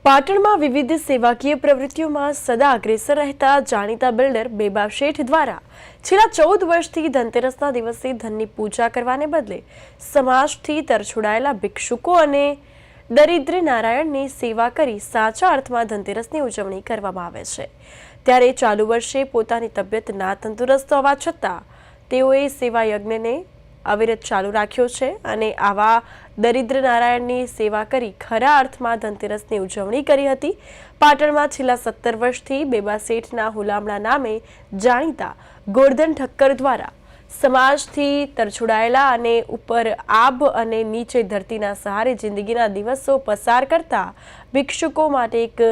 પાટણમાં વિવિધ સેવાકીય પ્રવૃત્તિઓમાં સદા અગ્રેસર રહેતા જાણીતા બિલ્ડર બેબા શેઠ દ્વારા છેલ્લા 14 વર્ષથી ધનતેરસના દિવસે ધનની પૂજા કરવાને બદલે સમાજથી તરછોડાયેલા ભિક્ષુકો અને દરિદ્ર નારાયણની સેવા કરી સાચા અર્થમાં ધનતેરસની ઉજવણી કરવામાં આવે છે। ત્યારે ચાલુ વર્ષે પોતાની તબિયત ના તંદુરસ્ત હોવા છતાં તેઓએ સેવા યજ્ઞને અવિરત ચાલુ રાખ્યો છે અને આવા દરિદ્ર નારાયણની સેવા કરી ખરા અર્થમાં ધનતેરસની ઉજવણી કરી હતી। પાટણમાં છેલ્લા 17 વર્ષથી બેબા શેઠના હુલામણા નામે જાણીતા ગોરધન ઠક્કર દ્વારા સમાજથી તરછોડાયેલા અને ઉપર આબ અને નીચે ધરતીના સહારે જિંદગીના દિવસો પસાર કરતા ભિક્ષુકો માટે એક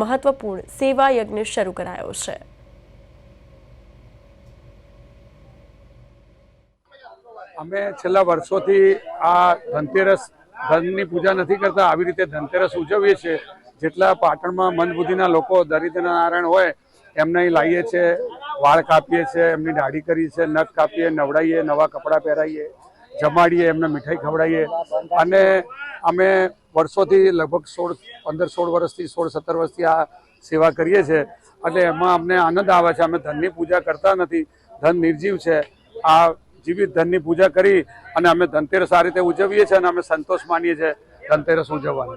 મહત્વપૂર્ણ સેવા યજ્ઞ શરૂ કરાયો છે। અમે છેલ્લા વર્ષોથી આ ધનતેરસ ધનની પૂજા નથી કરતા, આવી રીતે ધનતેરસ ઉજવીએ છીએ। જેટલા પાટણમાં મંદબુદ્ધિના લોકો દરિદ્ર નારાયણ હોય એમને અહીં લાવીએ છીએ, વાળ કાપીએ છીએ, એમની દાઢી કરીએ છીએ, નખ કાપીએ, નવડાવીએ, નવા કપડાં પહેરાવીએ, જમાડીએ, એમને મીઠાઈ ખવડાવીએ અને અમે વર્ષોથી લગભગ 15-16 વર્ષથી 16-17 વર્ષથી આ સેવા કરીએ છીએ। એટલે એમાં અમને આનંદ આવે છે। અમે ધનની પૂજા કરતા નથી, ધન નિર્જીવ છે। આ જીવિત ધનની પૂજા કરી અને અમે ધનતેરસ આ રીતે ઉજવીએ છીએ અને અમે સંતોષ માનીએ છીએ ધનતેરસ ઉજવવાનો।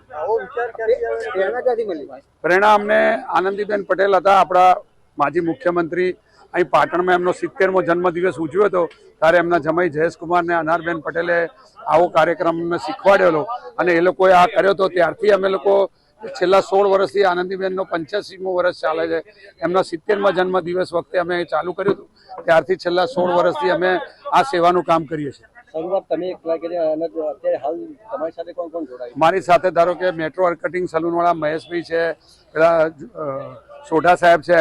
પ્રેરણા અમને આનંદીબેન પટેલ હતા, આપણા માજી મુખ્યમંત્રી। અહીં પાટણમાં એમનો 70મો જન્મદિવસ ઉજવ્યો હતો ત્યારે એમના જમાઈ જયેશકુમાર ને અનારબેન પટેલે આવો કાર્યક્રમ અમને શીખવાડેલો અને એ લોકોએ આ કર્યો હતો। ત્યારથી અમે લોકો છેલ્લા 16 વર્ષથી આનંદીબેનનો 85મો વર્ષ ચાલે છે। એમના 70મા જન્મદિવસ વખતે અમે ચાલુ કર્યું હતું, ત્યારથી છેલ્લા 16 વર્ષથી અમે આ સેવાનું કામ કરીએ છીએ। શરૂઆત તમે એકલા કરી અને અત્યારે હાલ તમારી સાથે કોણ કોણ જોડાયું? મારી સાથે ધારો કે મેટ્રો કટિંગ સલૂન વાળા મહેશભાઈ છે, પેલા સોઢા સાહેબ છે,